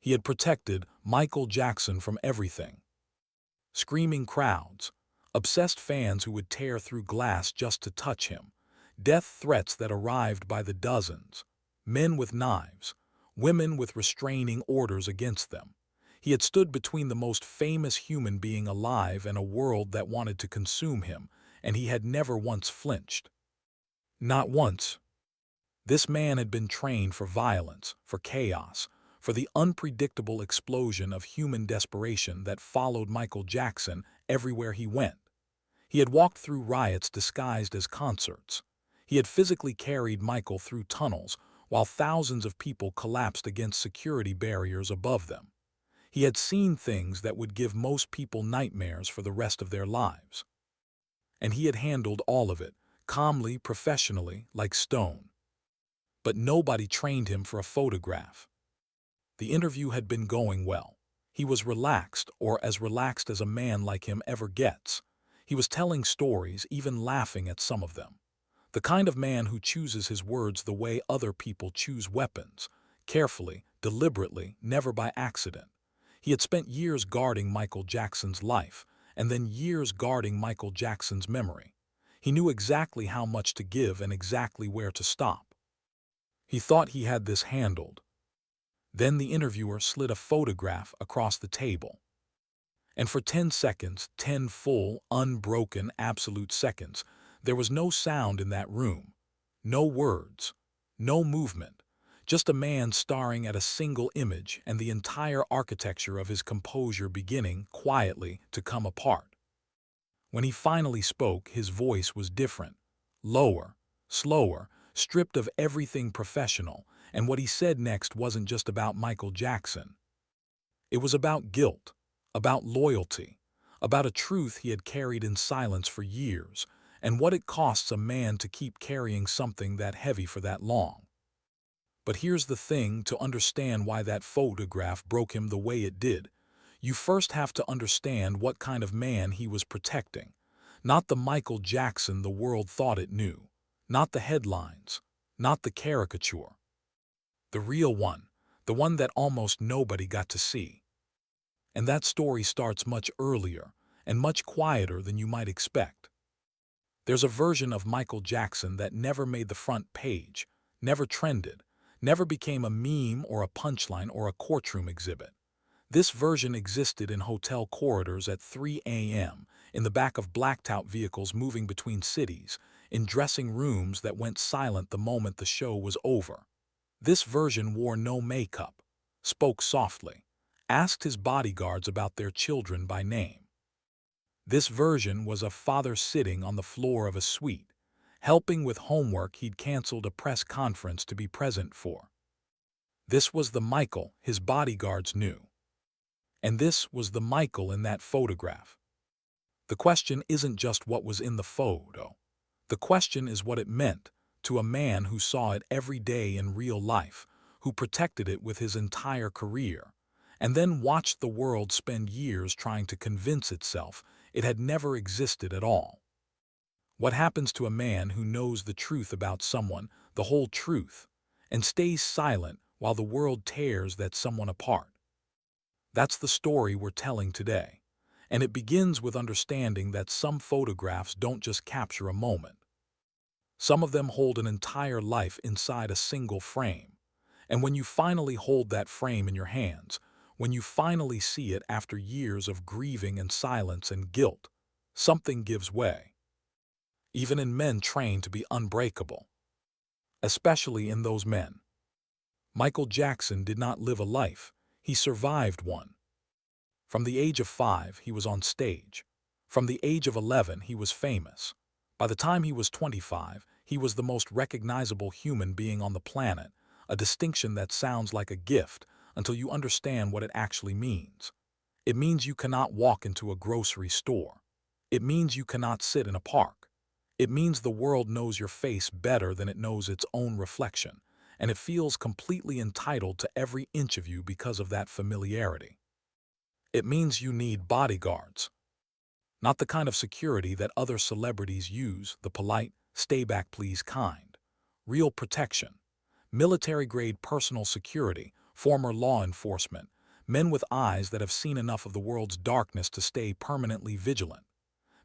He had protected Michael Jackson from everything. Screaming crowds, obsessed fans who would tear through glass just to touch him, death threats that arrived by the dozens, men with knives, women with restraining orders against them. He had stood between the most famous human being alive and a world that wanted to consume him, and he had never once flinched. Not once. This man had been trained for violence, for chaos, for the unpredictable explosion of human desperation that followed Michael Jackson everywhere he went. He had walked through riots disguised as concerts. He had physically carried Michael through tunnels while thousands of people collapsed against security barriers above them. He had seen things that would give most people nightmares for the rest of their lives. And he had handled all of it, calmly, professionally, like stone. But nobody trained him for a photograph. The interview had been going well. He was relaxed, or as relaxed as a man like him ever gets. He was telling stories, even laughing at some of them. The kind of man who chooses his words the way other people choose weapons, carefully, deliberately, never by accident. He had spent years guarding Michael Jackson's life, and then years guarding Michael Jackson's memory. He knew exactly how much to give and exactly where to stop. He thought he had this handled. Then the interviewer slid a photograph across the table. And for 10 seconds, 10 full, unbroken, absolute seconds, there was no sound in that room, no words, no movement, just a man staring at a single image and the entire architecture of his composure beginning, quietly, to come apart. When he finally spoke, his voice was different, lower, slower, stripped of everything professional, and what he said next wasn't just about Michael Jackson. It was about guilt, about loyalty, about a truth he had carried in silence for years, and what it costs a man to keep carrying something that heavy for that long. But here's the thing: to understand why that photograph broke him the way it did, you first have to understand what kind of man he was protecting. Not the Michael Jackson the world thought it knew, not the headlines, not the caricature. The real one, the one that almost nobody got to see. And that story starts much earlier and much quieter than you might expect. There's a version of Michael Jackson that never made the front page, never trended, never became a meme or a punchline or a courtroom exhibit. This version existed in hotel corridors at 3 a.m., in the back of blacked-out vehicles moving between cities, in dressing rooms that went silent the moment the show was over. This version wore no makeup, spoke softly, asked his bodyguards about their children by name. This version was a father sitting on the floor of a suite, helping with homework he'd canceled a press conference to be present for. This was the Michael his bodyguards knew. And this was the Michael in that photograph. The question isn't just what was in the photo. The question is what it meant to a man who saw it every day in real life, who protected it with his entire career, and then watched the world spend years trying to convince itself it had never existed at all. What happens to a man who knows the truth about someone, the whole truth, and stays silent while the world tears that someone apart? That's the story we're telling today, and it begins with understanding that some photographs don't just capture a moment. Some of them hold an entire life inside a single frame, and when you finally hold that frame in your hands, when you finally see it after years of grieving and silence and guilt, something gives way. Even in men trained to be unbreakable. Especially in those men. Michael Jackson did not live a life, he survived one. From the age of 5, he was on stage. From the age of 11, he was famous. By the time he was 25, he was the most recognizable human being on the planet, a distinction that sounds like a gift until you understand what it actually means. It means you cannot walk into a grocery store. It means you cannot sit in a park. It means the world knows your face better than it knows its own reflection, and it feels completely entitled to every inch of you because of that familiarity. It means you need bodyguards. Not the kind of security that other celebrities use, the polite, stay back please kind. Real protection. Military-grade personal security, former law enforcement, men with eyes that have seen enough of the world's darkness to stay permanently vigilant,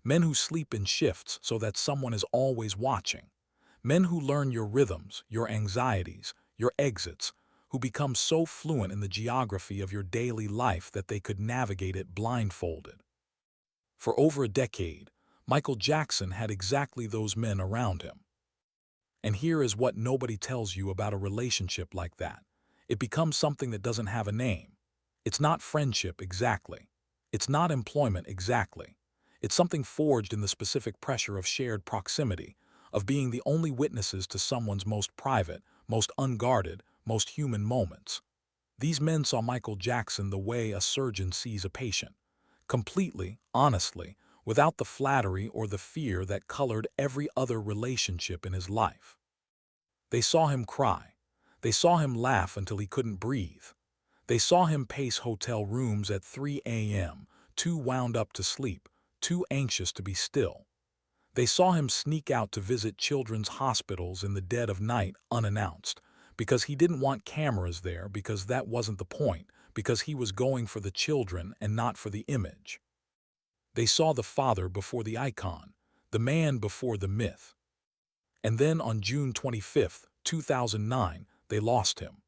men who sleep in shifts so that someone is always watching, men who learn your rhythms, your anxieties, your exits, who become so fluent in the geography of your daily life that they could navigate it blindfolded. For over a decade, Michael Jackson had exactly those men around him. And here is what nobody tells you about a relationship like that. It becomes something that doesn't have a name. It's not friendship exactly. It's not employment exactly. It's something forged in the specific pressure of shared proximity, of being the only witnesses to someone's most private, most unguarded, most human moments. These men saw Michael Jackson the way a surgeon sees a patient, completely, honestly, without the flattery or the fear that colored every other relationship in his life. They saw him cry. They saw him laugh until he couldn't breathe. They saw him pace hotel rooms at 3 a.m., too wound up to sleep, too anxious to be still. They saw him sneak out to visit children's hospitals in the dead of night unannounced, because he didn't want cameras there, because that wasn't the point, because he was going for the children and not for the image. They saw the father before the icon, the man before the myth. And then on June 25, 2009, they lost him.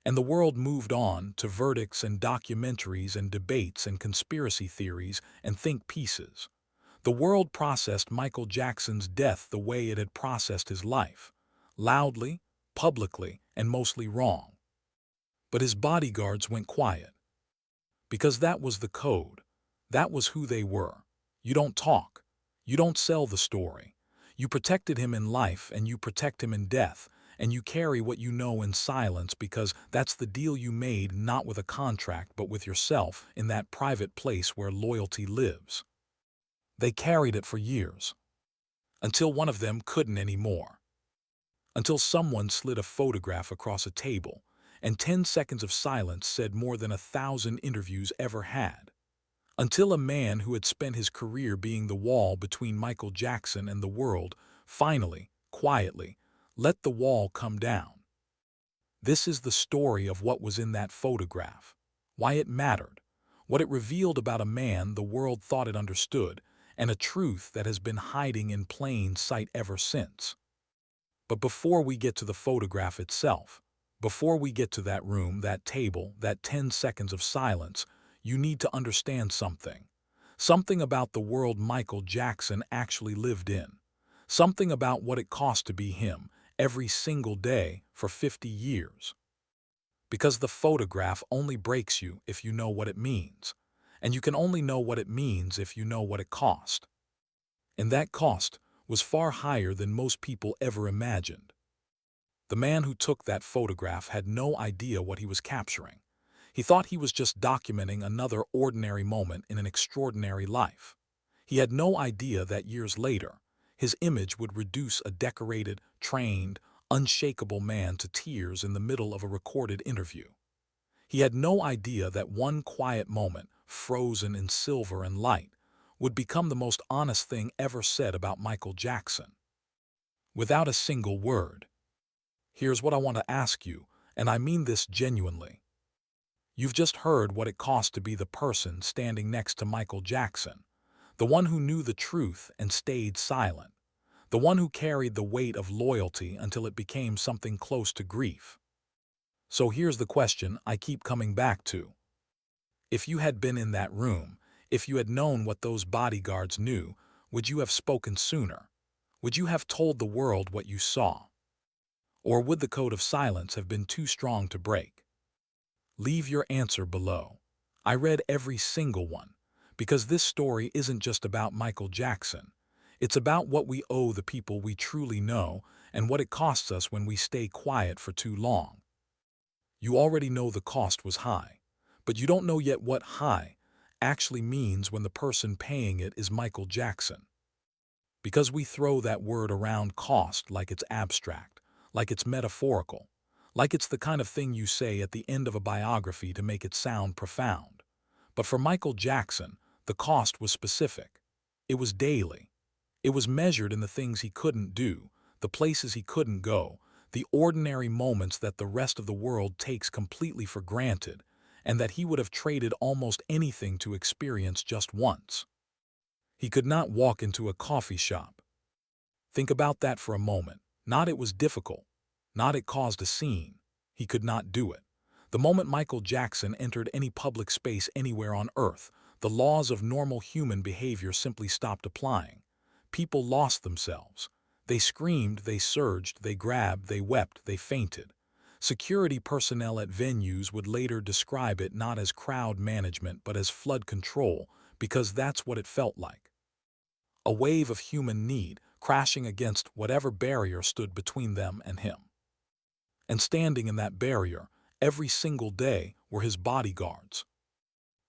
And the world moved on to verdicts and documentaries and debates and conspiracy theories and think pieces. The world processed Michael Jackson's death the way it had processed his life, loudly, publicly, and mostly wrong. But his bodyguards went quiet. Because that was the code. That was who they were. You don't talk. You don't sell the story. You protected him in life and you protect him in death, and you carry what you know in silence because that's the deal you made, not with a contract but with yourself in that private place where loyalty lives. They carried it for years, until one of them couldn't anymore. Until someone slid a photograph across a table, and 10 seconds of silence said more than 1,000 interviews ever had. Until a man who had spent his career being the wall between Michael Jackson and the world finally, quietly, let the wall come down. This is the story of what was in that photograph, why it mattered, what it revealed about a man the world thought it understood, and a truth that has been hiding in plain sight ever since. But before we get to the photograph itself, before we get to that room, that table, that 10 seconds of silence, you need to understand something. Something about the world Michael Jackson actually lived in. Something about what it cost to be him, every single day for 50 years. Because the photograph only breaks you if you know what it means. And you can only know what it means if you know what it cost. And that cost was far higher than most people ever imagined. The man who took that photograph had no idea what he was capturing. He thought he was just documenting another ordinary moment in an extraordinary life. He had no idea that years later, his image would reduce a decorated, trained, unshakable man to tears in the middle of a recorded interview. He had no idea that one quiet moment, frozen in silver and light, would become the most honest thing ever said about Michael Jackson. Without a single word. Here's what I want to ask you, and I mean this genuinely. You've just heard what it cost to be the person standing next to Michael Jackson, the one who knew the truth and stayed silent, the one who carried the weight of loyalty until it became something close to grief. So here's the question I keep coming back to. If you had been in that room, if you had known what those bodyguards knew, would you have spoken sooner? Would you have told the world what you saw? Or would the code of silence have been too strong to break? Leave your answer below. I read every single one, because this story isn't just about Michael Jackson. It's about what we owe the people we truly know and what it costs us when we stay quiet for too long. You already know the cost was high, but you don't know yet what high actually means when the person paying it is Michael Jackson. Because we throw that word around, cost, like it's abstract, like it's metaphorical, like it's the kind of thing you say at the end of a biography to make it sound profound. But for Michael Jackson, the cost was specific. It was daily. It was measured in the things he couldn't do, the places he couldn't go, the ordinary moments that the rest of the world takes completely for granted, and that he would have traded almost anything to experience just once. He could not walk into a coffee shop. Think about that for a moment. Not it was difficult. Not it caused a scene. He could not do it. The moment Michael Jackson entered any public space anywhere on Earth, the laws of normal human behavior simply stopped applying. People lost themselves. They screamed, they surged, they grabbed, they wept, they fainted. Security personnel at venues would later describe it not as crowd management but as flood control, because that's what it felt like. A wave of human need crashing against whatever barrier stood between them and him. And standing in that barrier, every single day, were his bodyguards.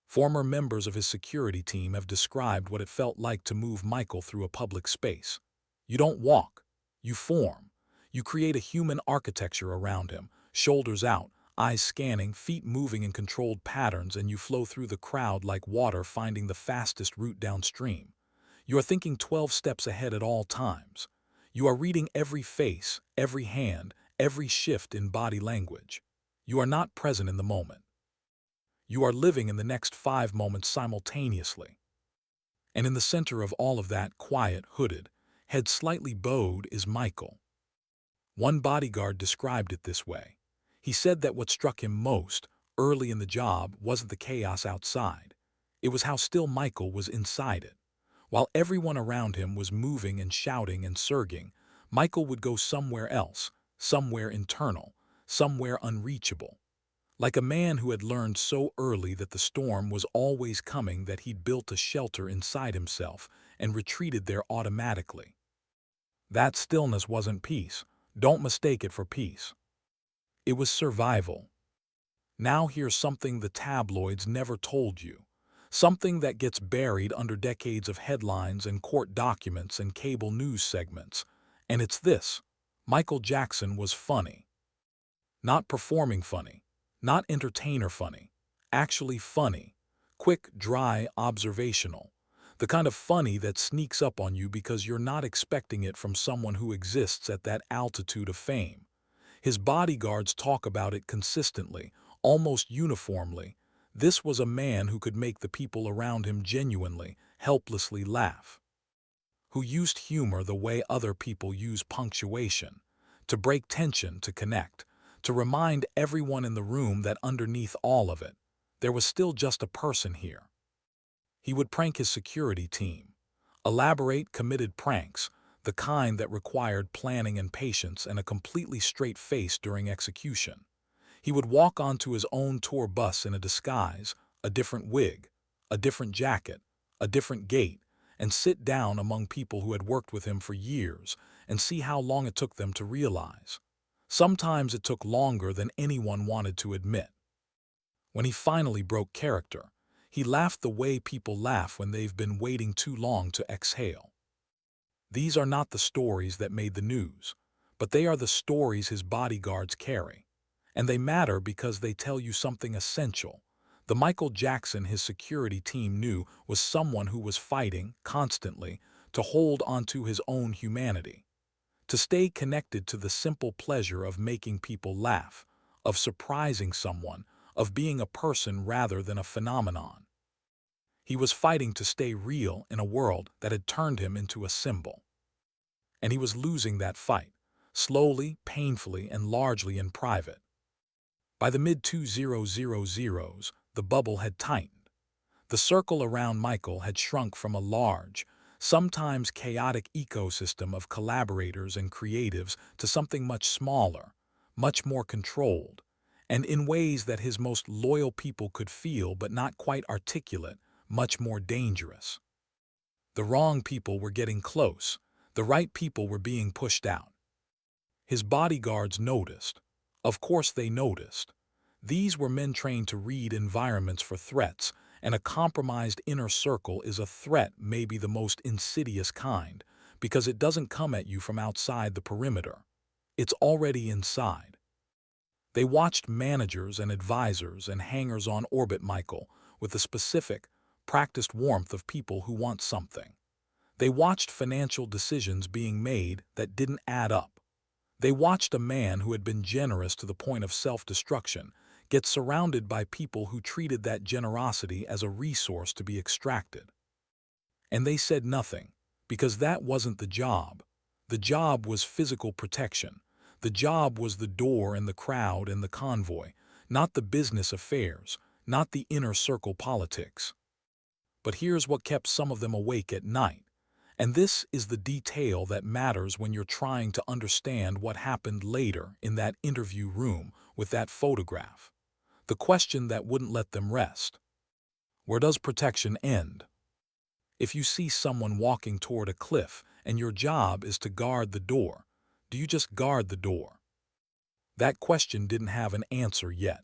Former members of his security team have described what it felt like to move Michael through a public space. You don't walk, you form. You create a human architecture around him, shoulders out, eyes scanning, feet moving in controlled patterns, and you flow through the crowd like water finding the fastest route downstream. You are thinking 12 steps ahead at all times. You are reading every face, every hand, every shift in body language. You are not present in the moment. You are living in the next 5 moments simultaneously. And in the center of all of that, quiet, hooded, head slightly bowed, is Michael. One bodyguard described it this way. He said that what struck him most, early in the job, wasn't the chaos outside. It was how still Michael was inside it. While everyone around him was moving and shouting and surging, Michael would go somewhere else, somewhere internal, somewhere unreachable. Like a man who had learned so early that the storm was always coming that he'd built a shelter inside himself and retreated there automatically. That stillness wasn't peace. Don't mistake it for peace. It was survival. Now here's something the tabloids never told you. Something that gets buried under decades of headlines and court documents and cable news segments. And it's this: Michael Jackson was funny. Not performing funny. Not entertainer funny. Actually funny. Quick, dry, observational. The kind of funny that sneaks up on you because you're not expecting it from someone who exists at that altitude of fame. His bodyguards talk about it consistently, almost uniformly. This was a man who could make the people around him genuinely, helplessly laugh. Who used humor the way other people use punctuation, to break tension, to connect, to remind everyone in the room that underneath all of it, there was still just a person here. He would prank his security team. Elaborate, committed pranks, the kind that required planning and patience and a completely straight face during execution. He would walk onto his own tour bus in a disguise, a different wig, a different jacket, a different gait, and sit down among people who had worked with him for years and see how long it took them to realize. Sometimes it took longer than anyone wanted to admit. When he finally broke character, he laughed the way people laugh when they've been waiting too long to exhale. These are not the stories that made the news, but they are the stories his bodyguards carry. And they matter because they tell you something essential. The Michael Jackson his security team knew was someone who was fighting, constantly, to hold onto his own humanity. To stay connected to the simple pleasure of making people laugh, of surprising someone, of being a person rather than a phenomenon. He was fighting to stay real in a world that had turned him into a symbol. And he was losing that fight, slowly, painfully, and largely in private. By the mid-2000s, the bubble had tightened. The circle around Michael had shrunk from a large, sometimes chaotic ecosystem of collaborators and creatives to something much smaller, much more controlled, and in ways that his most loyal people could feel but not quite articulate, much more dangerous. The wrong people were getting close, the right people were being pushed out. His bodyguards noticed. Of course they noticed. These were men trained to read environments for threats, and a compromised inner circle is a threat, maybe the most insidious kind, because it doesn't come at you from outside the perimeter. It's already inside. They watched managers and advisors and hangers-on orbit Michael with the specific, practiced warmth of people who want something. They watched financial decisions being made that didn't add up. They watched a man who had been generous to the point of self-destruction get surrounded by people who treated that generosity as a resource to be extracted. And they said nothing, because that wasn't the job. The job was physical protection. The job was the door and the crowd and the convoy, not the business affairs, not the inner circle politics. But here's what kept some of them awake at night. And this is the detail that matters when you're trying to understand what happened later in that interview room with that photograph. The question that wouldn't let them rest. Where does protection end? If you see someone walking toward a cliff and your job is to guard the door, do you just guard the door? That question didn't have an answer yet.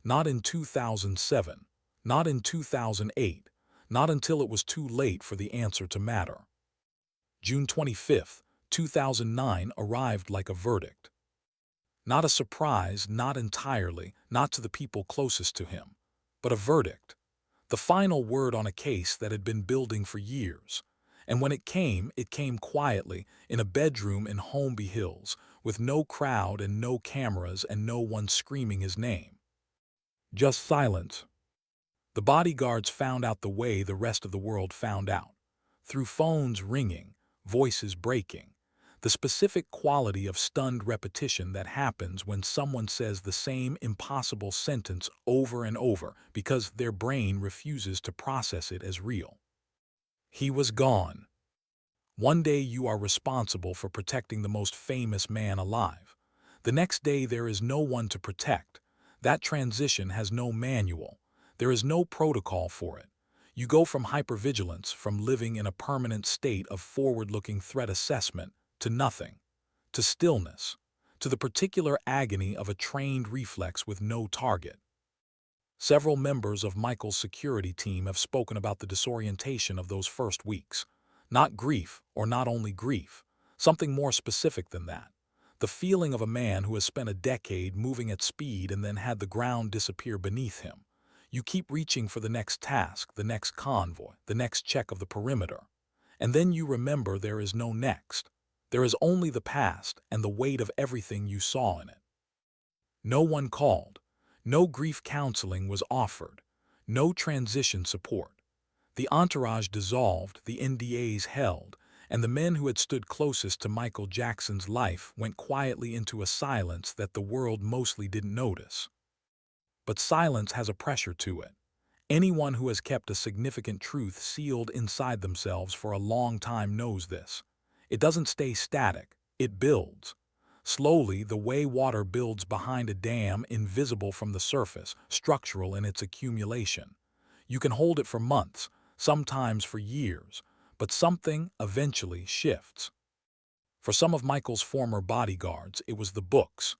Not in 2007, not in 2008, not until it was too late for the answer to matter. June 25, 2009 arrived like a verdict. Not a surprise, not entirely, not to the people closest to him, but a verdict. The final word on a case that had been building for years. And when it came quietly, in a bedroom in Holmby Hills, with no crowd and no cameras and no one screaming his name. Just silence. The bodyguards found out the way the rest of the world found out. Through phones ringing, voices breaking. The specific quality of stunned repetition that happens when someone says the same impossible sentence over and over because their brain refuses to process it as real. He was gone. One day you are responsible for protecting the most famous man alive. The next day there is no one to protect. That transition has no manual. There is no protocol for it. You go from hypervigilance, from living in a permanent state of forward-looking threat assessment, to nothing, to stillness, to the particular agony of a trained reflex with no target. Several members of Michael's security team have spoken about the disorientation of those first weeks. Not grief, or not only grief, something more specific than that. The feeling of a man who has spent a decade moving at speed and then had the ground disappear beneath him. You keep reaching for the next task, the next convoy, the next check of the perimeter. And then you remember there is no next. There is only the past and the weight of everything you saw in it. No one called. No grief counseling was offered. No transition support. The entourage dissolved, the NDAs held, and the men who had stood closest to Michael Jackson's life went quietly into a silence that the world mostly didn't notice. But silence has a pressure to it. Anyone who has kept a significant truth sealed inside themselves for a long time knows this. It doesn't stay static, it builds. Slowly, the way water builds behind a dam, invisible from the surface, structural in its accumulation. You can hold it for months, sometimes for years, but something eventually shifts. For some of Michael's former bodyguards, it was the books.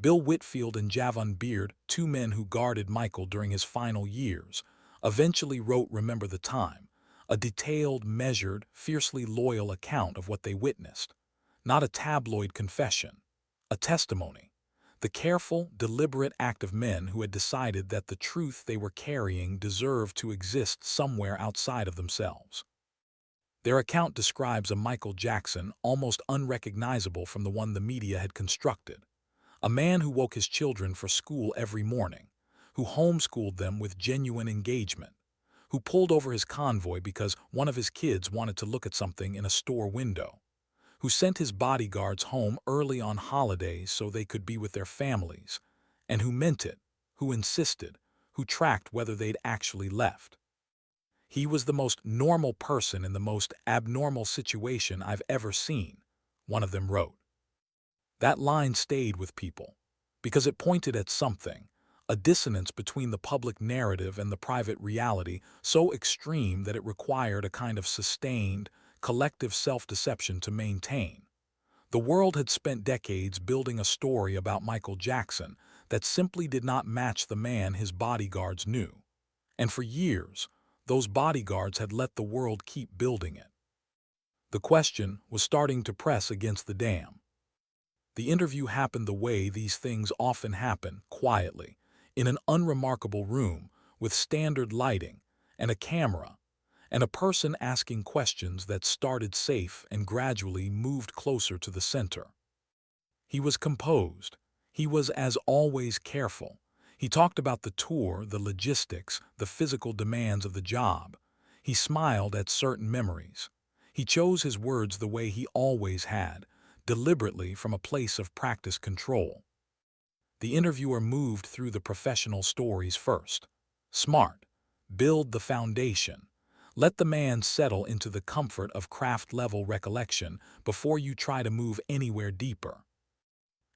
Bill Whitfield and Javon Beard, two men who guarded Michael during his final years, eventually wrote Remember the Time, a detailed, measured, fiercely loyal account of what they witnessed. Not a tabloid confession, a testimony. The careful, deliberate act of men who had decided that the truth they were carrying deserved to exist somewhere outside of themselves. Their account describes a Michael Jackson almost unrecognizable from the one the media had constructed. A man who woke his children for school every morning, who homeschooled them with genuine engagement, who pulled over his convoy because one of his kids wanted to look at something in a store window, who sent his bodyguards home early on holidays so they could be with their families, and who meant it, who insisted, who tracked whether they'd actually left. He was the most normal person in the most abnormal situation I've ever seen, one of them wrote. That line stayed with people, because it pointed at something, a dissonance between the public narrative and the private reality so extreme that it required a kind of sustained, collective self-deception to maintain. The world had spent decades building a story about Michael Jackson that simply did not match the man his bodyguards knew. And for years, those bodyguards had let the world keep building it. The question was starting to press against the dam. The interview happened the way these things often happen, quietly, in an unremarkable room, with standard lighting, and a camera, and a person asking questions that started safe and gradually moved closer to the center. He was composed. He was, as always, careful. He talked about the tour, the logistics, the physical demands of the job. He smiled at certain memories. He chose his words the way he always had, deliberately from a place of practiced control. The interviewer moved through the professional stories first. Smart. Build the foundation. Let the man settle into the comfort of craft-level recollection before you try to move anywhere deeper.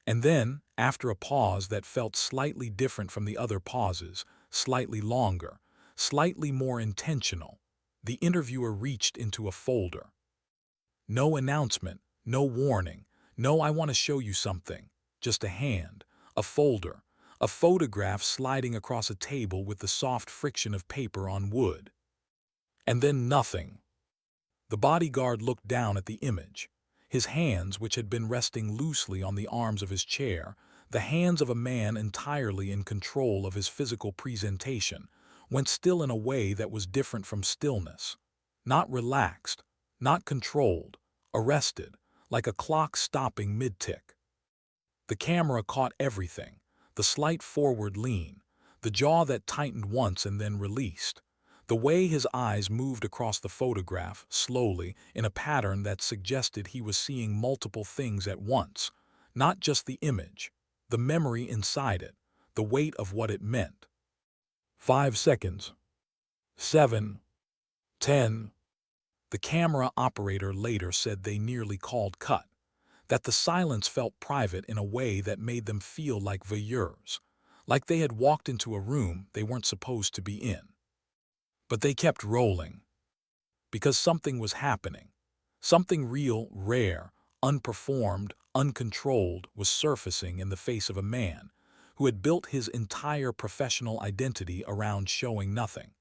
And then, after a pause that felt slightly different from the other pauses, slightly longer, slightly more intentional, the interviewer reached into a folder. No announcement, no warning, no "I want to show you something," just a hand, a folder, a photograph sliding across a table with the soft friction of paper on wood. And then nothing. The bodyguard looked down at the image. His hands, which had been resting loosely on the arms of his chair, the hands of a man entirely in control of his physical presentation, went still in a way that was different from stillness. Not relaxed, not controlled, arrested, like a clock stopping mid-tick. The camera caught everything, the slight forward lean, the jaw that tightened once and then released, the way his eyes moved across the photograph, slowly, in a pattern that suggested he was seeing multiple things at once, not just the image, the memory inside it, the weight of what it meant. 5 seconds. 7. 10. The camera operator later said they nearly called cut, that the silence felt private in a way that made them feel like voyeurs, like they had walked into a room they weren't supposed to be in. But they kept rolling, because something was happening. Something real, rare, unperformed, uncontrolled was surfacing in the face of a man who had built his entire professional identity around showing nothing.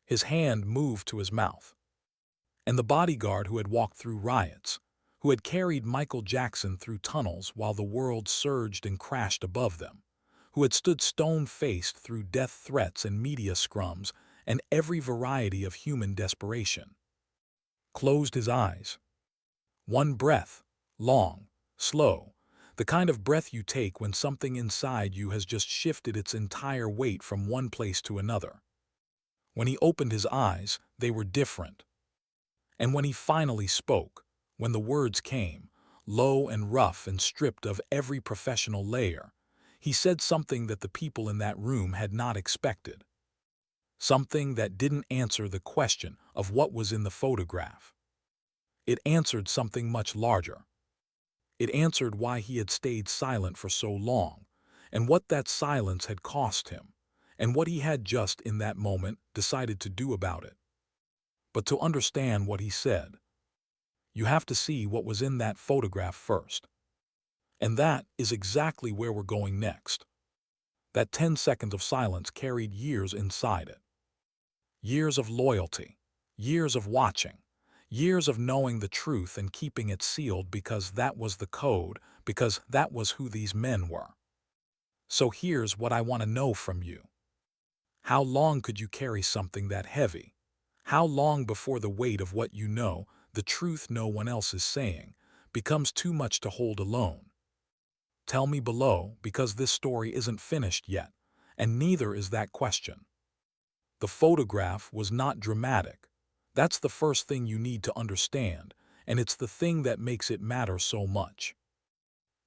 His hand moved to his mouth. And the bodyguard who had walked through riots, who had carried Michael Jackson through tunnels while the world surged and crashed above them, who had stood stone-faced through death threats and media scrums and every variety of human desperation, closed his eyes. One breath, long, slow, the kind of breath you take when something inside you has just shifted its entire weight from one place to another. When he opened his eyes, they were different. And when he finally spoke, when the words came, low and rough and stripped of every professional layer, he said something that the people in that room had not expected. Something that didn't answer the question of what was in the photograph. It answered something much larger. It answered why he had stayed silent for so long, and what that silence had cost him, and what he had just in that moment decided to do about it. But to understand what he said, you have to see what was in that photograph first. And that is exactly where we're going next. That 10 seconds of silence carried years inside it. Years of loyalty, years of watching, years of knowing the truth and keeping it sealed because that was the code, because that was who these men were. So here's what I want to know from you. How long could you carry something that heavy? How long before the weight of what you know, the truth no one else is saying, becomes too much to hold alone? Tell me below, because this story isn't finished yet, and neither is that question. The photograph was not dramatic. That's the first thing you need to understand, and it's the thing that makes it matter so much.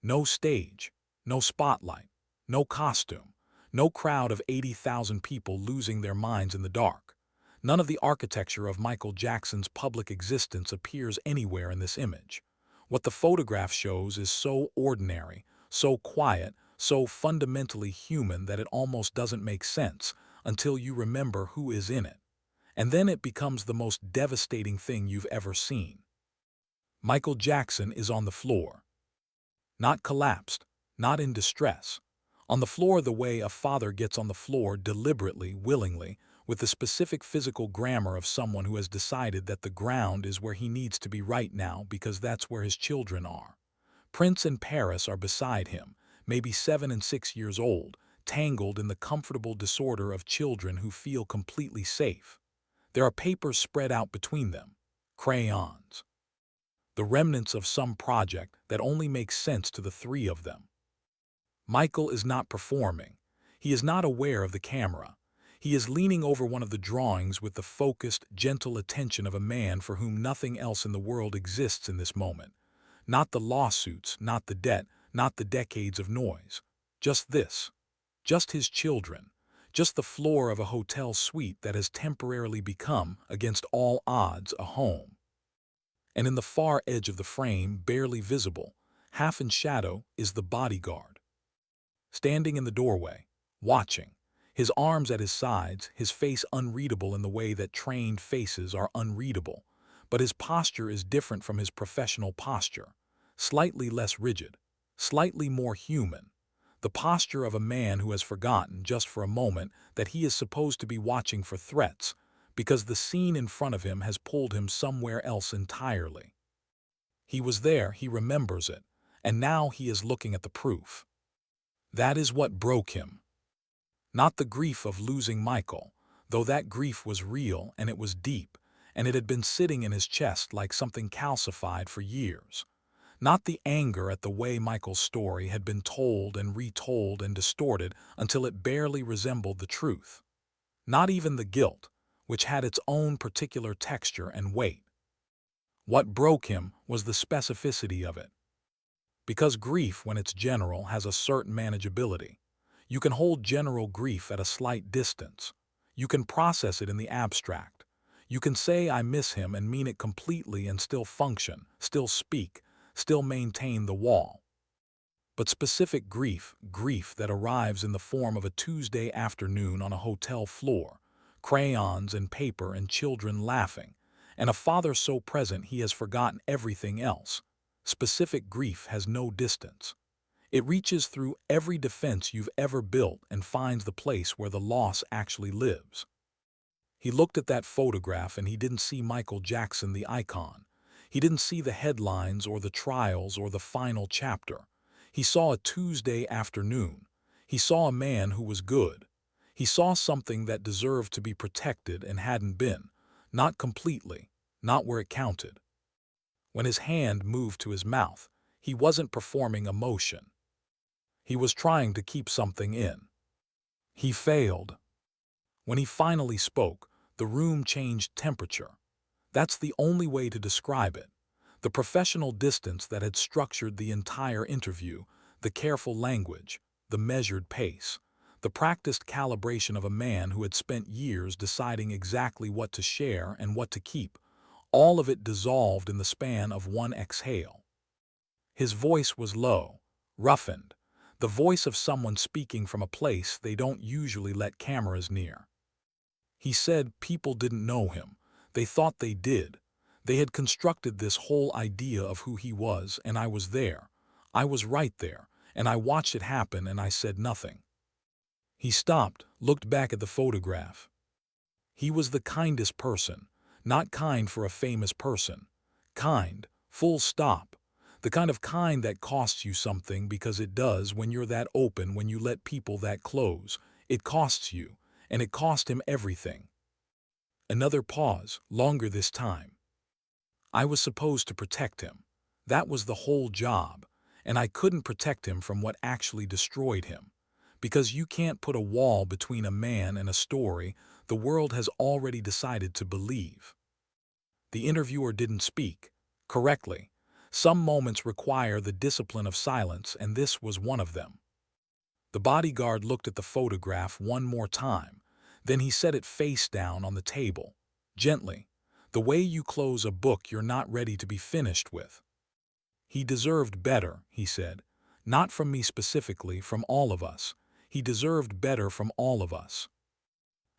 No stage, no spotlight, no costume, no crowd of 80,000 people losing their minds in the dark. None of the architecture of Michael Jackson's public existence appears anywhere in this image. What the photograph shows is so ordinary, so quiet, so fundamentally human that it almost doesn't make sense until you remember who is in it. And then it becomes the most devastating thing you've ever seen. Michael Jackson is on the floor. Not collapsed, not in distress. On the floor the way a father gets on the floor deliberately, willingly, with the specific physical grammar of someone who has decided that the ground is where he needs to be right now because that's where his children are. Prince and Paris are beside him, maybe 7 and 6 years old, tangled in the comfortable disorder of children who feel completely safe. There are papers spread out between them, crayons. the remnants of some project that only makes sense to the three of them. Michael is not performing. He is not aware of the camera. He is leaning over one of the drawings with the focused, gentle attention of a man for whom nothing else in the world exists in this moment. Not the lawsuits, not the debt, not the decades of noise. Just this. Just his children. Just the floor of a hotel suite that has temporarily become, against all odds, a home. And in the far edge of the frame, barely visible, half in shadow, is the bodyguard. Standing in the doorway, watching, his arms at his sides, his face unreadable in the way that trained faces are unreadable, but his posture is different from his professional posture, slightly less rigid, slightly more human, the posture of a man who has forgotten, just for a moment, that he is supposed to be watching for threats, because the scene in front of him has pulled him somewhere else entirely. He was there, he remembers it, and now he is looking at the proof. That is what broke him. Not the grief of losing Michael, though that grief was real and it was deep, and it had been sitting in his chest like something calcified for years. Not the anger at the way Michael's story had been told and retold and distorted until it barely resembled the truth. Not even the guilt, which had its own particular texture and weight. What broke him was the specificity of it. Because grief, when it's general, has a certain manageability. You can hold general grief at a slight distance. You can process it in the abstract. You can say I miss him and mean it completely and still function, still speak, still maintain the wall. But specific grief, grief that arrives in the form of a Tuesday afternoon on a hotel floor, crayons and paper and children laughing, and a father so present he has forgotten everything else. Specific grief has no distance. It reaches through every defense you've ever built and finds the place where the loss actually lives. He looked at that photograph and he didn't see Michael Jackson the icon. He didn't see the headlines or the trials or the final chapter. He saw a Tuesday afternoon. He saw a man who was good. He saw something that deserved to be protected and hadn't been. Not completely, not where it counted. When his hand moved to his mouth, he wasn't performing emotion. He was trying to keep something in. He failed. When he finally spoke, the room changed temperature. That's the only way to describe it. The professional distance that had structured the entire interview, the careful language, the measured pace, the practiced calibration of a man who had spent years deciding exactly what to share and what to keep, all of it dissolved in the span of one exhale. His voice was low, roughened, the voice of someone speaking from a place they don't usually let cameras near. He said people didn't know him. They thought they did. They had constructed this whole idea of who he was, and I was there. I was right there, and I watched it happen, and I said nothing. He stopped, looked back at the photograph. He was the kindest person, not kind for a famous person. Kind, full stop. The kind of kind that costs you something because it does when you're that open, when you let people that close. It costs you, and it cost him everything. Another pause, longer this time. I was supposed to protect him. That was the whole job, and I couldn't protect him from what actually destroyed him. Because you can't put a wall between a man and a story the world has already decided to believe. The interviewer didn't speak. Correctly. Some moments require the discipline of silence, and this was one of them. The bodyguard looked at the photograph one more time. Then he set it face down on the table, gently, the way you close a book you're not ready to be finished with. He deserved better, he said. Not from me specifically, from all of us. He deserved better from all of us.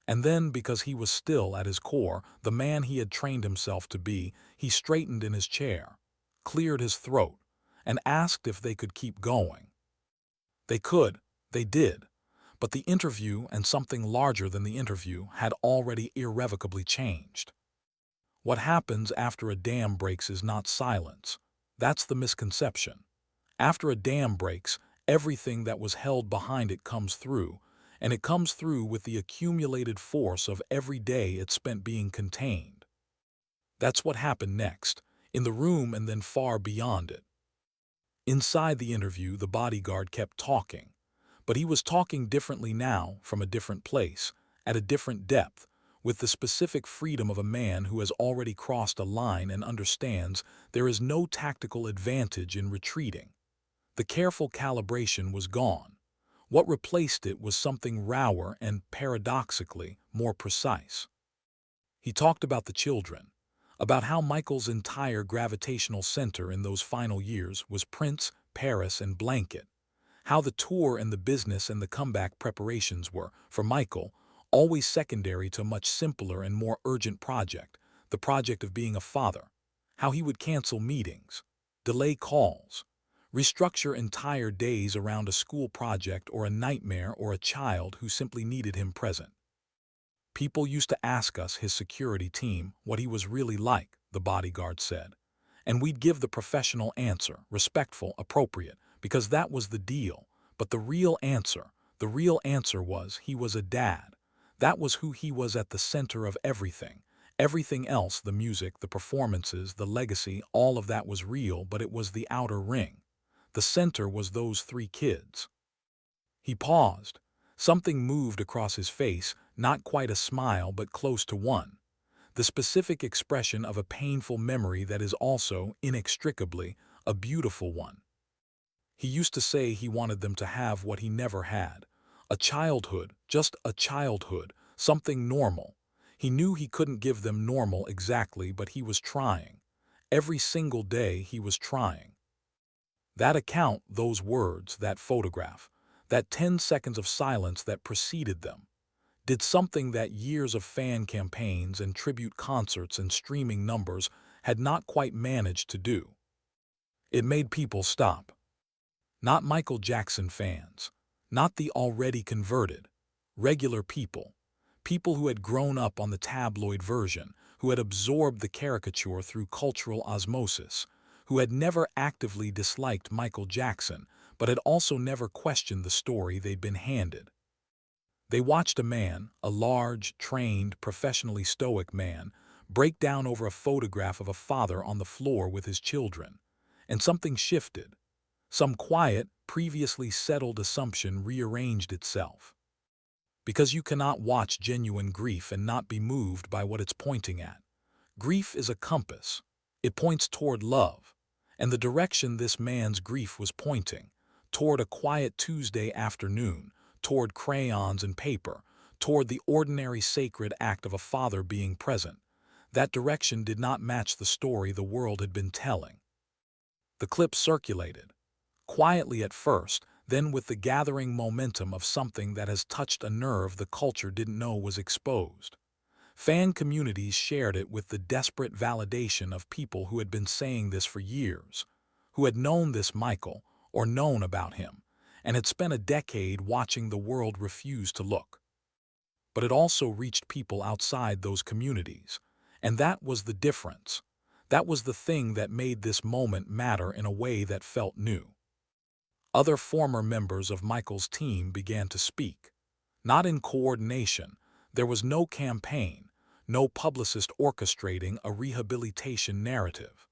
And then, because he was still, at his core, the man he had trained himself to be, he straightened in his chair, cleared his throat, and asked if they could keep going. They could, they did, but the interview and something larger than the interview had already irrevocably changed. What happens after a dam breaks is not silence. That's the misconception. After a dam breaks, everything that was held behind it comes through, and it comes through with the accumulated force of every day it spent being contained. That's what happened next. in the room and then far beyond it. Inside the interview, the bodyguard kept talking, but he was talking differently now, from a different place, at a different depth, with the specific freedom of a man who has already crossed a line and understands there is no tactical advantage in retreating. The careful calibration was gone. What replaced it was something rawer and, paradoxically, more precise. He talked about the children, about how Michael's entire gravitational center in those final years was Prince, Paris, and Blanket, how the tour and the business and the comeback preparations were, for Michael, always secondary to a much simpler and more urgent project, the project of being a father, how he would cancel meetings, delay calls, restructure entire days around a school project or a nightmare or a child who simply needed him present. People used to ask us, his security team, what he was really like, the bodyguard said. And we'd give the professional answer, respectful, appropriate, because that was the deal. But the real answer was he was a dad. That was who he was, at the center of everything. Everything else, the music, the performances, the legacy, all of that was real, but it was the outer ring. The center was those three kids. He paused. Something moved across his face, not quite a smile but close to one. The specific expression of a painful memory that is also, inextricably, a beautiful one. He used to say he wanted them to have what he never had. A childhood, just a childhood, something normal. He knew he couldn't give them normal exactly, but he was trying. Every single day he was trying. That account, those words, that photograph, that 10 seconds of silence that preceded them, did something that years of fan campaigns and tribute concerts and streaming numbers had not quite managed to do. It made people stop. Not Michael Jackson fans, not the already converted, regular people, people who had grown up on the tabloid version, who had absorbed the caricature through cultural osmosis, who had never actively disliked Michael Jackson, but had also never questioned the story they'd been handed. They watched a man, a large, trained, professionally stoic man, break down over a photograph of a father on the floor with his children. And something shifted. Some quiet, previously settled assumption rearranged itself. Because you cannot watch genuine grief and not be moved by what it's pointing at. Grief is a compass. It points toward love. And the direction this man's grief was pointing, toward a quiet Tuesday afternoon, toward crayons and paper, toward the ordinary sacred act of a father being present. That direction did not match the story the world had been telling. The clip circulated, quietly at first, then with the gathering momentum of something that has touched a nerve the culture didn't know was exposed. Fan communities shared it with the desperate validation of people who had been saying this for years, who had known this Michael, or known about him, and had spent a decade watching the world refuse to look. But it also reached people outside those communities, and that was the difference. That was the thing that made this moment matter in a way that felt new. Other former members of Michael's team began to speak. Not in coordination. There was no campaign, no publicist orchestrating a rehabilitation narrative.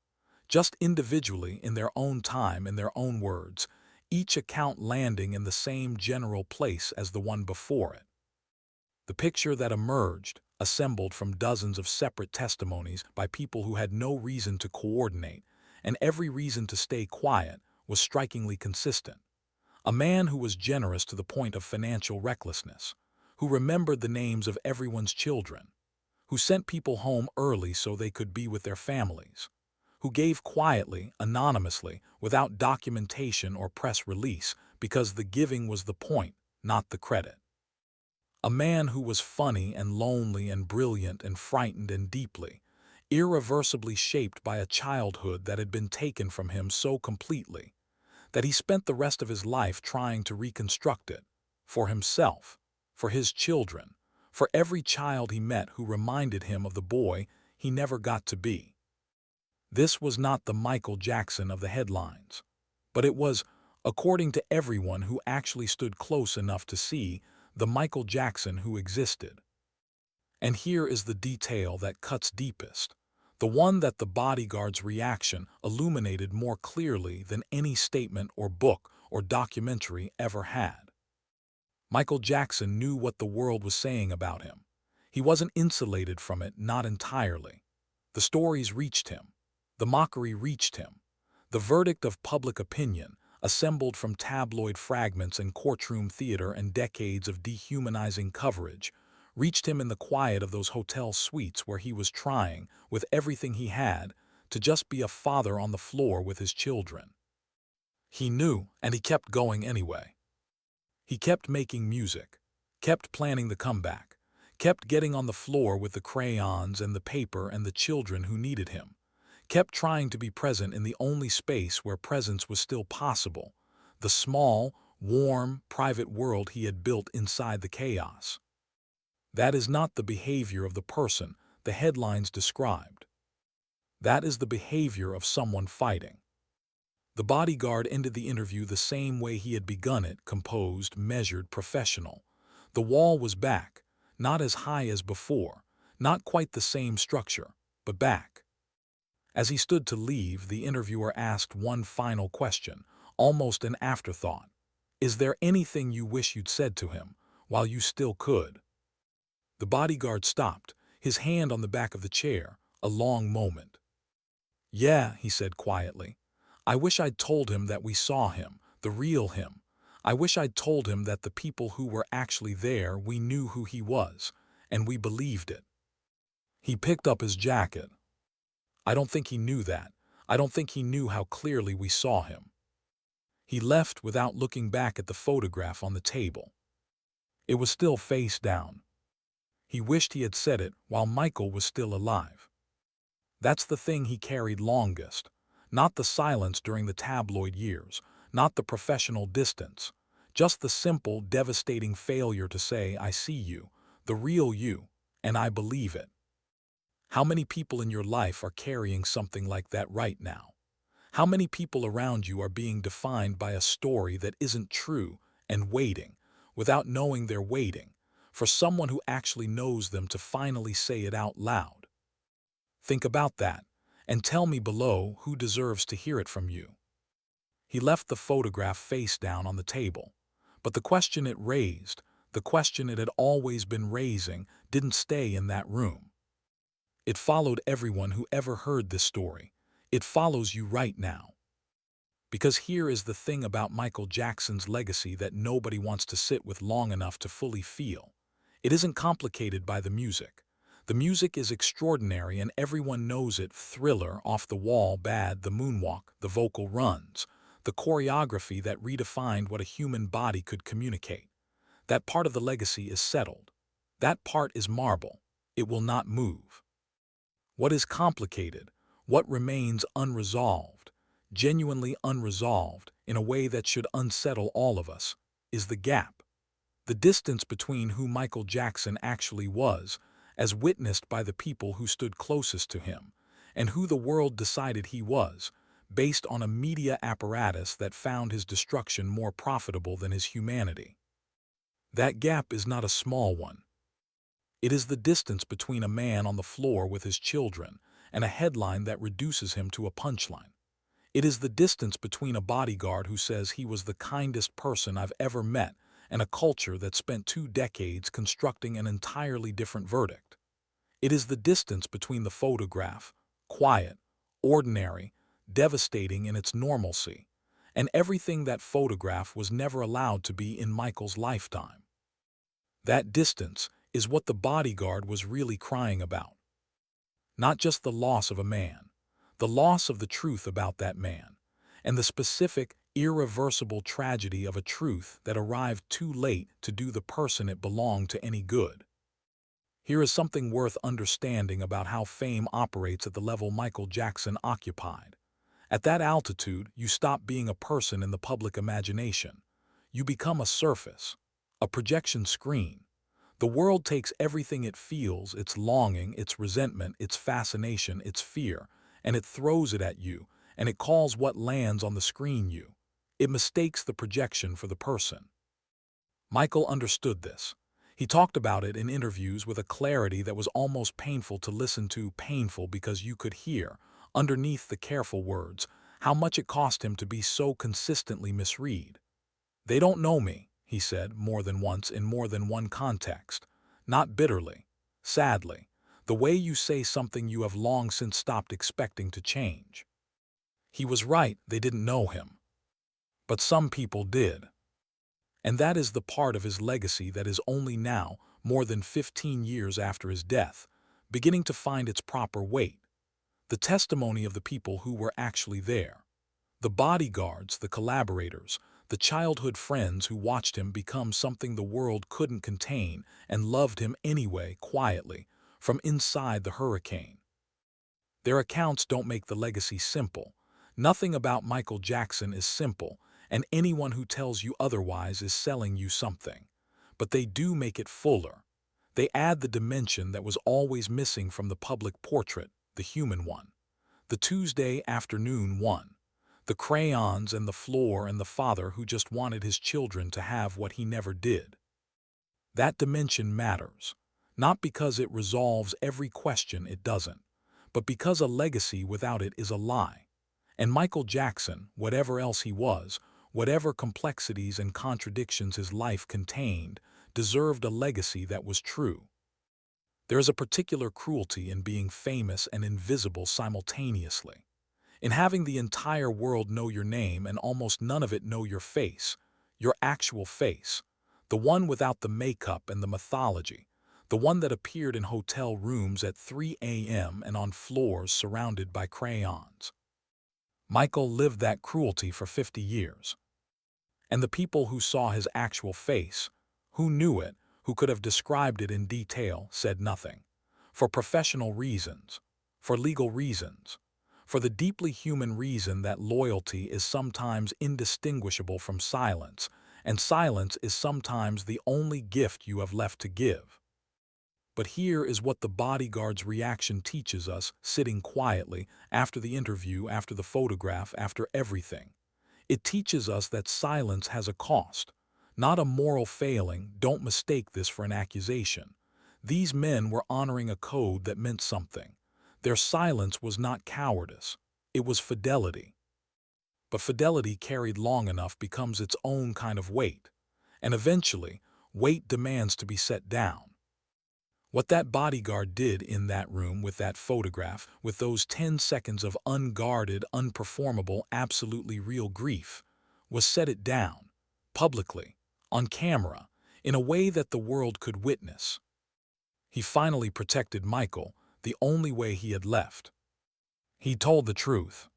Just individually, in their own time, in their own words, each account landing in the same general place as the one before it. The picture that emerged, assembled from dozens of separate testimonies by people who had no reason to coordinate and every reason to stay quiet, was strikingly consistent. A man who was generous to the point of financial recklessness, who remembered the names of everyone's children, who sent people home early so they could be with their families, who gave quietly, anonymously, without documentation or press release, because the giving was the point, not the credit. A man who was funny and lonely and brilliant and frightened and deeply, irreversibly shaped by a childhood that had been taken from him so completely that he spent the rest of his life trying to reconstruct it, for himself, for his children, for every child he met who reminded him of the boy he never got to be. This was not the Michael Jackson of the headlines, but it was, according to everyone who actually stood close enough to see, the Michael Jackson who existed. And here is the detail that cuts deepest. The one that the bodyguard's reaction illuminated more clearly than any statement or book or documentary ever had. Michael Jackson knew what the world was saying about him. He wasn't insulated from it, not entirely. The stories reached him. The mockery reached him. The verdict of public opinion, assembled from tabloid fragments and courtroom theater and decades of dehumanizing coverage, reached him in the quiet of those hotel suites where he was trying, with everything he had, to just be a father on the floor with his children. He knew, and he kept going anyway. He kept making music, kept planning the comeback, kept getting on the floor with the crayons and the paper and the children who needed him, kept trying to be present in the only space where presence was still possible, the small, warm, private world he had built inside the chaos. That is not the behavior of the person the headlines described. That is the behavior of someone fighting. The bodyguard ended the interview the same way he had begun it, composed, measured, professional. The wall was back, not as high as before, not quite the same structure, but back. As he stood to leave, the interviewer asked one final question, almost an afterthought. Is there anything you wish you'd said to him, while you still could? The bodyguard stopped, his hand on the back of the chair, a long moment. Yeah, he said quietly. I wish I'd told him that we saw him, the real him. I wish I'd told him that the people who were actually there, we knew who he was, and we believed it. He picked up his jacket. I don't think he knew that. I don't think he knew how clearly we saw him. He left without looking back at the photograph on the table. It was still face down. He wished he had said it while Michael was still alive. That's the thing he carried longest. Not the silence during the tabloid years, not the professional distance, just the simple, devastating failure to say, I see you, the real you, and I believe it. How many people in your life are carrying something like that right now? How many people around you are being defined by a story that isn't true and waiting, without knowing they're waiting, for someone who actually knows them to finally say it out loud? Think about that, and tell me below who deserves to hear it from you. He left the photograph face down on the table, but the question it raised, the question it had always been raising, didn't stay in that room. It followed everyone who ever heard this story. It follows you right now. Because here is the thing about Michael Jackson's legacy that nobody wants to sit with long enough to fully feel. It isn't complicated by the music. The music is extraordinary and everyone knows it. Thriller, Off the Wall, Bad, the moonwalk, the vocal runs, the choreography that redefined what a human body could communicate. That part of the legacy is settled. That part is marble. It will not move. What is complicated, what remains unresolved, genuinely unresolved in a way that should unsettle all of us, is the gap. The distance between who Michael Jackson actually was, as witnessed by the people who stood closest to him, and who the world decided he was, based on a media apparatus that found his destruction more profitable than his humanity. That gap is not a small one. It is the distance between a man on the floor with his children and a headline that reduces him to a punchline. It is the distance between a bodyguard who says he was the kindest person I've ever met and a culture that spent 2 decades constructing an entirely different verdict. It is the distance between the photograph, quiet, ordinary, devastating in its normalcy, and everything that photograph was never allowed to be in Michael's lifetime. That distance is what the bodyguard was really crying about. Not just the loss of a man, the loss of the truth about that man, and the specific, irreversible tragedy of a truth that arrived too late to do the person it belonged to any good. Here is something worth understanding about how fame operates at the level Michael Jackson occupied. At that altitude, you stop being a person in the public imagination. You become a surface, a projection screen. The world takes everything it feels, its longing, its resentment, its fascination, its fear, and it throws it at you, and it calls what lands on the screen you. It mistakes the projection for the person. Michael understood this. He talked about it in interviews with a clarity that was almost painful to listen to, painful because you could hear, underneath the careful words, how much it cost him to be so consistently misread. "They don't know me," he said more than once in more than one context. Not bitterly, sadly, the way you say something you have long since stopped expecting to change. He was right, they didn't know him. But some people did. And that is the part of his legacy that is only now, more than 15 years after his death, beginning to find its proper weight. The testimony of the people who were actually there. The bodyguards, the collaborators, the childhood friends who watched him become something the world couldn't contain and loved him anyway, quietly, from inside the hurricane. Their accounts don't make the legacy simple. Nothing about Michael Jackson is simple, and anyone who tells you otherwise is selling you something. But they do make it fuller. They add the dimension that was always missing from the public portrait, the human one. The Tuesday afternoon one. The crayons and the floor and the father who just wanted his children to have what he never did. That dimension matters, not because it resolves every question, it doesn't, but because a legacy without it is a lie. And Michael Jackson, whatever else he was, whatever complexities and contradictions his life contained, deserved a legacy that was true. There is a particular cruelty in being famous and invisible simultaneously. In having the entire world know your name and almost none of it know your face, your actual face, the one without the makeup and the mythology, the one that appeared in hotel rooms at 3 a.m. and on floors surrounded by crayons. Michael lived that cruelty for 50 years. And the people who saw his actual face, who knew it, who could have described it in detail, said nothing. For professional reasons, for legal reasons, for the deeply human reason that loyalty is sometimes indistinguishable from silence, and silence is sometimes the only gift you have left to give. But here is what the bodyguard's reaction teaches us, sitting quietly, after the interview, after the photograph, after everything. It teaches us that silence has a cost, not a moral failing. Don't mistake this for an accusation. These men were honoring a code that meant something. Their silence was not cowardice, it was fidelity. But fidelity carried long enough becomes its own kind of weight, and eventually, weight demands to be set down. What that bodyguard did in that room with that photograph, with those 10 seconds of unguarded, unperformable, absolutely real grief, was set it down, publicly, on camera, in a way that the world could witness. He finally protected Michael, the only way he had left. He told the truth.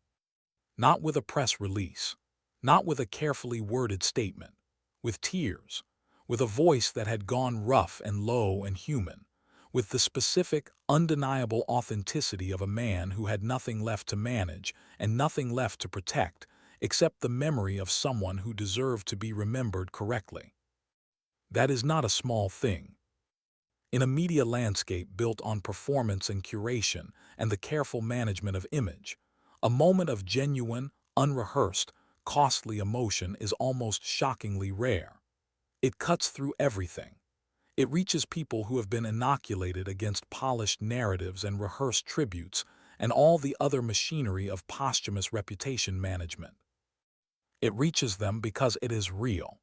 Not with a press release, not with a carefully worded statement, with tears, with a voice that had gone rough and low and human, with the specific, undeniable authenticity of a man who had nothing left to manage and nothing left to protect, except the memory of someone who deserved to be remembered correctly. That is not a small thing. In a media landscape built on performance and curation and the careful management of image, a moment of genuine, unrehearsed, costly emotion is almost shockingly rare. It cuts through everything. It reaches people who have been inoculated against polished narratives and rehearsed tributes and all the other machinery of posthumous reputation management. It reaches them because it is real.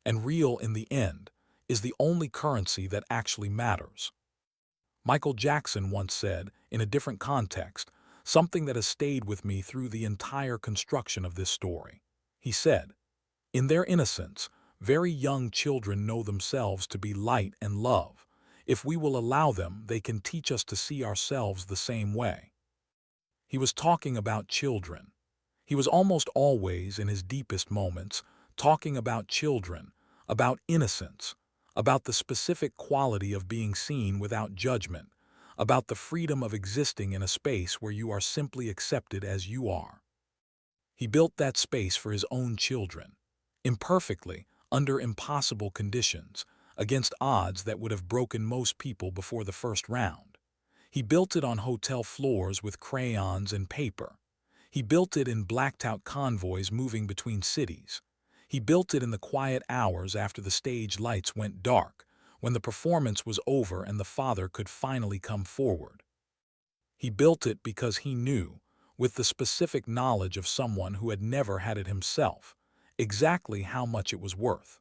And real, in the end, is the only currency that actually matters. Michael Jackson once said, in a different context, something that has stayed with me through the entire construction of this story. He said, "In their innocence, very young children know themselves to be light and love. If we will allow them, they can teach us to see ourselves the same way." He was talking about children. He was almost always, in his deepest moments, talking about children, about innocence, about the specific quality of being seen without judgment, about the freedom of existing in a space where you are simply accepted as you are. He built that space for his own children, imperfectly, under impossible conditions, against odds that would have broken most people before the first round. He built it on hotel floors with crayons and paper. He built it in blacked-out convoys moving between cities. He built it in the quiet hours after the stage lights went dark, when the performance was over and the father could finally come forward. He built it because he knew, with the specific knowledge of someone who had never had it himself, exactly how much it was worth.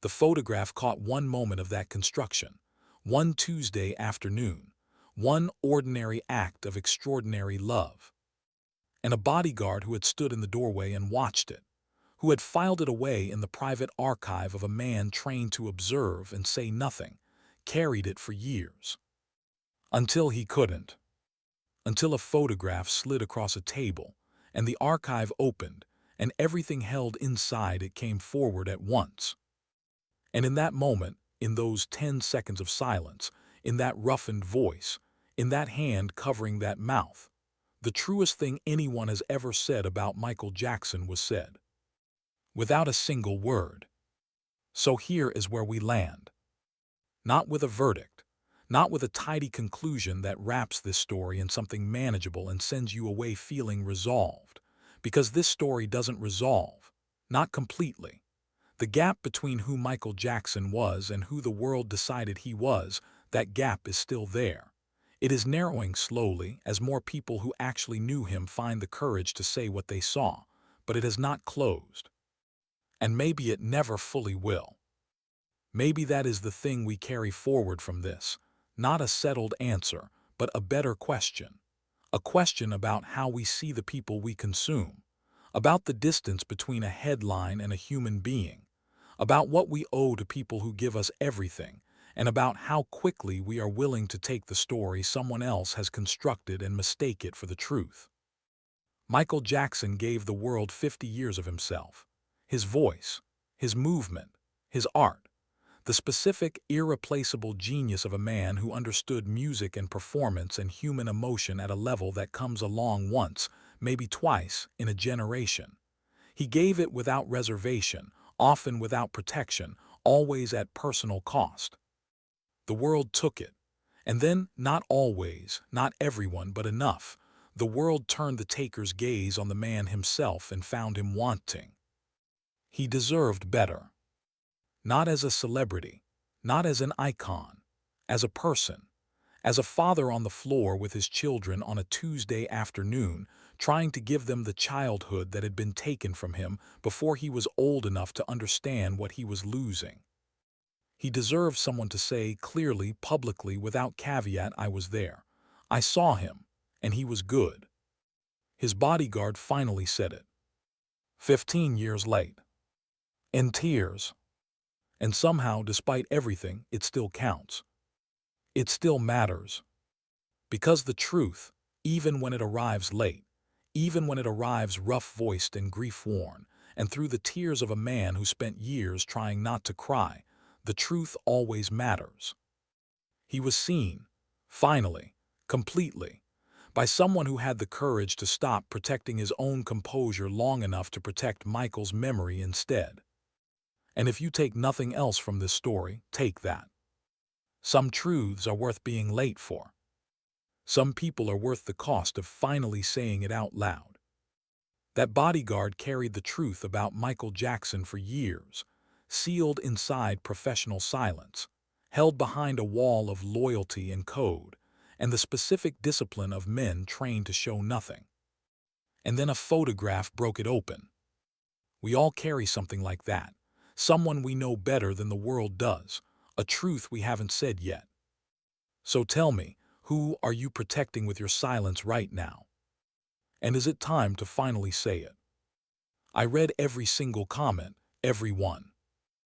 The photograph caught one moment of that construction, one Tuesday afternoon, one ordinary act of extraordinary love. And a bodyguard who had stood in the doorway and watched it, who had filed it away in the private archive of a man trained to observe and say nothing, carried it for years. Until he couldn't. Until a photograph slid across a table, and the archive opened, and everything held inside it came forward at once. And in that moment, in those 10 seconds of silence, in that roughened voice, in that hand covering that mouth, the truest thing anyone has ever said about Michael Jackson was said. Without a single word. So here is where we land. Not with a verdict, not with a tidy conclusion that wraps this story in something manageable and sends you away feeling resolved, because this story doesn't resolve, not completely. The gap between who Michael Jackson was and who the world decided he was, that gap is still there. It is narrowing slowly as more people who actually knew him find the courage to say what they saw, but it has not closed. And maybe it never fully will. Maybe that is the thing we carry forward from this, not a settled answer, but a better question. A question about how we see the people we consume, about the distance between a headline and a human being, about what we owe to people who give us everything, and about how quickly we are willing to take the story someone else has constructed and mistake it for the truth. Michael Jackson gave the world 50 years of himself. His voice, his movement, his art, the specific, irreplaceable genius of a man who understood music and performance and human emotion at a level that comes along once, maybe twice, in a generation. He gave it without reservation, often without protection, always at personal cost. The world took it. And then, not always, not everyone, but enough, the world turned the taker's gaze on the man himself and found him wanting. He deserved better. Not as a celebrity, not as an icon, as a person, as a father on the floor with his children on a Tuesday afternoon, trying to give them the childhood that had been taken from him before he was old enough to understand what he was losing. He deserved someone to say clearly, publicly, without caveat, I was there. I saw him, and he was good. His bodyguard finally said it. 15 years late. In tears. And somehow, despite everything, it still counts. It still matters. Because the truth, even when it arrives late, even when it arrives rough-voiced and grief-worn, and through the tears of a man who spent years trying not to cry, the truth always matters. He was seen, finally, completely, by someone who had the courage to stop protecting his own composure long enough to protect Michael's memory instead. And if you take nothing else from this story, take that. Some truths are worth being late for. Some people are worth the cost of finally saying it out loud. That bodyguard carried the truth about Michael Jackson for years, sealed inside professional silence, held behind a wall of loyalty and code, and the specific discipline of men trained to show nothing. And then a photograph broke it open. We all carry something like that, someone we know better than the world does, a truth we haven't said yet. So tell me, who are you protecting with your silence right now? And is it time to finally say it? I read every single comment, every one.